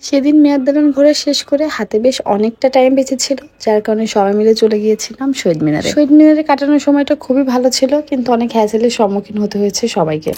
সেদিন মেয়াদ ঘোরা শেষ করে হাতে বেশ অনেকটা টাইম বেঁচেছিল, যার কারণে সবাই মিলে চলে গিয়েছিলাম শহীদ মিনারে। শহীদ মিনারে কাটানোর সময়টা খুবই ভালো ছিল, কিন্তু অনেক হ্যাসেলের সম্মুখীন হতে হয়েছে সবাইকে।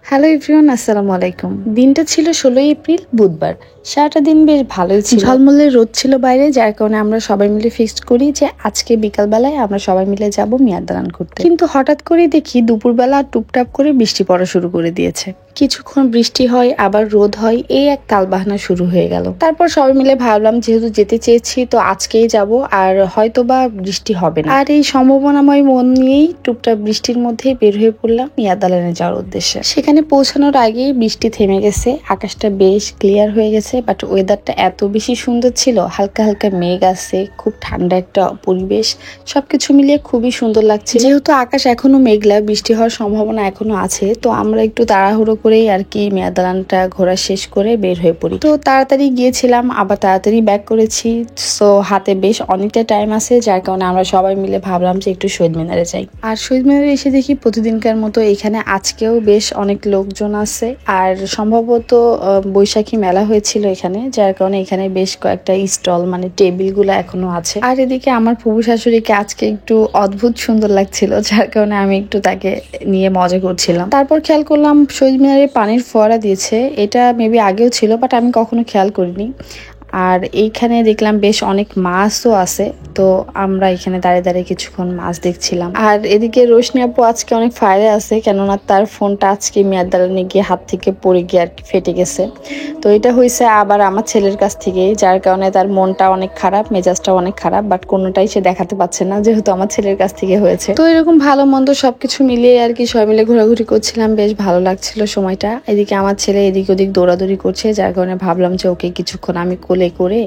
হ্যালো এভরিওয়ান, আসসালামু আলাইকুম। দিনটা ছিল 16 এপ্রিল, বুধবার। সারাটা দিন বেশ ভালোই ছিল, ঝলমলে রোদ ছিল বাইরে, যার কারণে আমরা সবাই মিলে ফিক্সড করি যে আজকে বিকালবেলায় আমরা সবাই মিলে যাব মিয়াদালান করতে। কিন্তু হঠাৎ করেই দেখি দুপুরবেলা টুপটাপ করে বৃষ্টি পড়া শুরু করে দিয়েছে। কিছুক্ষণ বৃষ্টি হয়, আবার রোদ হয়, এই এক তালবাহানা শুরু হয়ে গেল। তারপর সবাই মিলে ভাবলাম যেহেতু যেতে চেয়েছি তো আজকেই যাব, আর হয়তোবা বৃষ্টি হবে না। আর এই সম্ভাবনাময় মন নিয়েই টুপটাপ বৃষ্টির মধ্যেই বের হয়ে পড়লাম মিয়াদালানে যাওয়ার উদ্দেশ্যে। সেখানে পৌঁছানোর আগেই বৃষ্টি থেমে গেছে, আকাশটা বেশ ক্লিয়ার হয়ে গেছে, বাট ওয়েদারটা এত বেশি সুন্দর ছিল। হালকা হালকা মেঘ আছে, খুব ঠান্ডা একটা পরিবেশ, সবকিছু মিলিয়ে খুবই সুন্দর লাগছে। যেহেতু আকাশ এখনো মেঘলা, বৃষ্টি হওয়ার সম্ভাবনা এখনো আছে, তো আমরা একটু তাড়াহুড়ো করেই আর কি মিয়াদালানটা ঘোরা শেষ করে বের হয়ে পড়ি। তো তাড়াতাড়ি গিয়েছিলাম, আবার তাড়াতাড়ি ব্যাক করেছি। সো হাতে বেশ অনেকটা টাইম আছে, যার কারণে আমরা সবাই মিলে ভাবলাম যে একটু শহীদ মিনারে যাই। আর শহীদ মিনারে এসে দেখি প্রতিদিনকার মতো এখানে আজকেও বেশ অনেক লোকজন আছে, আর সম্ভবত বৈশাখী মেলা হয়েছিল এখানে, যার কারণে এখানে বেশ কয়েকটা স্টল মানে টেবিল গুলো এখনো আছে। আর এদিকে আমার ফুফু শাশুড়িকে আজকে একটু অদ্ভুত সুন্দর লাগছিল, যার কারণে আমি একটু তাকে নিয়ে মজা করছিলাম। তারপর খেয়াল করলাম শহীদ মিনারে পানির ফোয়ারা দিয়েছে, এটা মেবি আগেও ছিল, বাট আমি কখনো খেয়াল করিনি। আর এইখানে দেখলাম বেশ অনেক মাছও আছে, তো আমরা এখানে দাঁড়িয়ে দাঁড়িয়ে কিছুক্ষণ মাছ দেখছিলাম। আর এদিকে রোশনি আপু আজকে অনেক ফায়ারে আছে, কেননা তার ফোনটা আজকে মিয়াদালানে গিয়ে হাত থেকে পড়ে গিয়ে আর কি ফেটে গেছে। তো এটা হয়েছে আবার আমার ছেলের কাছ থেকে, যার কারণে তার মনটা অনেক খারাপ, মেজাজটা অনেক খারাপ, বাট কোনোটাই সে দেখাতে পারছে না, যেহেতু আমার ছেলের কাছ থেকে হয়েছে। তো এরকম ভালো মন্দ সবকিছু মিলিয়ে আর কি সবাই মিলে ঘোরাঘুরি করছিলাম, বেশ ভালো লাগছিল সময়টা। এদিকে আমার ছেলে এদিক ওদিক দৌড়াদৌড়ি করছে, যার কারণে ভাবলাম যে ওকে কিছুক্ষণ আমি কোলে করে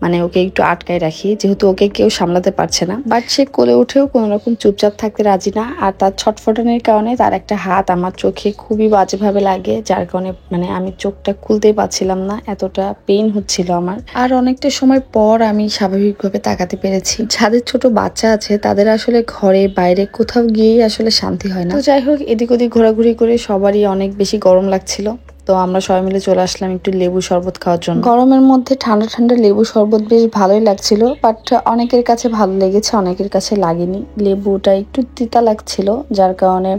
মানে ওকে একটু আটকায় রাখি, যেহেতু ওকে কেউ সামলাতে পারছে না। বাট সে কোলে উঠেও কোনো রকম চুপচাপ থাকতে রাজি না, আর তার ছটফটানোর কারণে তার একটা হাত আমার চোখে খুবই বাজেভাবে লাগে, যার কারণে মানে আমি চোখটা খুলতেই পারছিলাম না, এতটা পেইন হচ্ছিল আমার। আর অনেকটা সময় পর আমি স্বাভাবিকভাবে তাকাতে পেরেছি। যাদের ছোট বাচ্চা আছে তাদের আসলে ঘরে বাইরে কোথাও গিয়েই আসলে শান্তি হয় না। তো যাই হোক, এদিক ওদিক ঘোরাঘুরি করে সবারই অনেক বেশি গরম লাগছিল, তো আমরা সবাই মিলে চলে আসলাম একটু লেবু শরবত খাওয়ার জন্য। গরমের মধ্যে ঠান্ডা ঠান্ডা লেবু শরবত বেশ ভালোই লাগছিল, বাট অনেকের কাছে ভালো লেগেছে, অনেকের কাছে লাগেনি। লেবুটা একটু তিতা লাগছিল, যার কারণে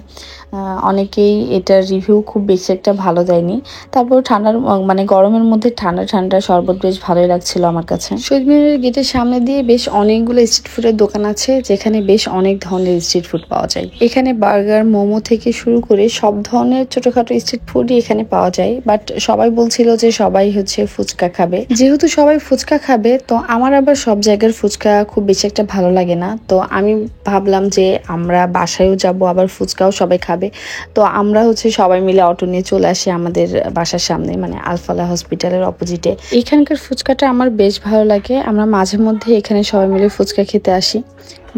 অনেকেই এটার রিভিউ খুব বেশি একটা ভালো দেয়নি। তারপর ঠান্ডার মানে গরমের মধ্যে ঠান্ডা ঠান্ডা শরবত বেশ ভালোই লাগছিল আমার কাছে। শহীদ মিনারের গেটের সামনে দিয়ে বেশ অনেকগুলো স্ট্রিট ফুডের দোকান আছে, যেখানে বেশ অনেক ধরনের স্ট্রিট ফুড পাওয়া যায়। এখানে বার্গার, মোমো থেকে শুরু করে সব ধরনের ছোটখাটো স্ট্রিট ফুডই এখানে পাওয়া যায়। বাট সবাই বলছিল যে সবাই হচ্ছে ফুচকা খাবে, যেহেতু সবাই ফুচকা খাবে তো আমার আবার সব জায়গার ফুচকা খুব বেশি একটা ভালো লাগে না। তো আমি ভাবলাম যে আমরা বাসায়ও যাব, আবার ফুচকাও সবাই খাবে। তো আমরা হচ্ছে সবাই মিলে অটো নিয়ে চলে আসি আমাদের বাসার সামনে, মানে আলফালা হসপিটালের অপোজিটে। এখানকার ফুচকাটা আমার বেশ ভালো লাগে, আমরা মাঝে মধ্যে এখানে সবাই মিলে ফুচকা খেতে আসি।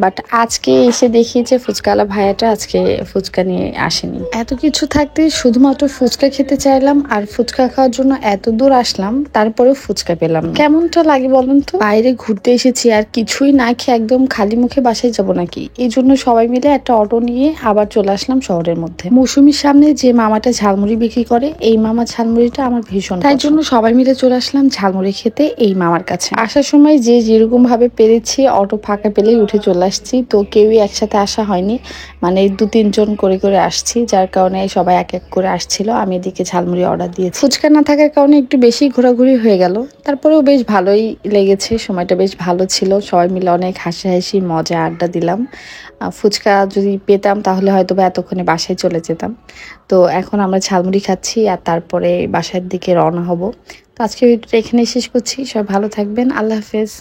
বাট আজকে এসে দেখি যে ফুচকাওয়ালা ভাইয়াটা আজকে ফুচকা নিয়ে আসেনি। এত কিছু থাকতে শুধুমাত্র ফুচকা খেতে চাইলাম, আর ফুচকা খাওয়ার জন্য এত দূর আসলাম, তারপরেও ফুচকা পেলাম না। কেমনটা লাগে বলুন তো? বাইরে ঘুরতে এসেছি আর কিছুই না খেয়ে একদম খালি মুখে বাসায় যাব নাকি? এই জন্য সবাই মিলে একটা অটো নিয়ে আবার চলে আসলাম শহরের মধ্যে। মৌসুমীর সামনে যে মামাটা ঝালমুড়ি বিক্রি করে, এই মামা ঝালমুড়িটা আমার ভীষণ, তাই জন্য সবাই মিলে চলে আসলাম ঝালমুড়ি খেতে এই মামার কাছে। আসার সময় যে যেরকম ভাবে পেরেছি অটো ফাঁকা পেলেই উঠে চলে আসছি, তো কেউই একসাথে আসা হয়নি, মানে 2-3 জন করে করে আসছি, যার কারণে সবাই এক এক করে আসছিল। আমি এদিকে ঝালমুড়ি অর্ডার দিয়েছি। ফুচকা না থাকার কারণে একটু বেশি ঘোরাঘুরি হয়ে গেল, তারপরেও বেশ ভালোই লেগেছে, সময়টা বেশ ভালো ছিল। সবাই মিলে অনেক হাসাহাসি মজা আড্ডা দিলাম। ফুচকা যদি পেতাম তাহলে হয়তো বা এতক্ষণে বাসায় চলে যেতাম। তো এখন আমরা ঝালমুড়ি খাচ্ছি আর তারপরে বাসার দিকে রওনা হব। তো আজকে ভিডিওটা এখানে শেষ করছি, সবাই ভালো থাকবেন, আল্লাহ হাফেজ।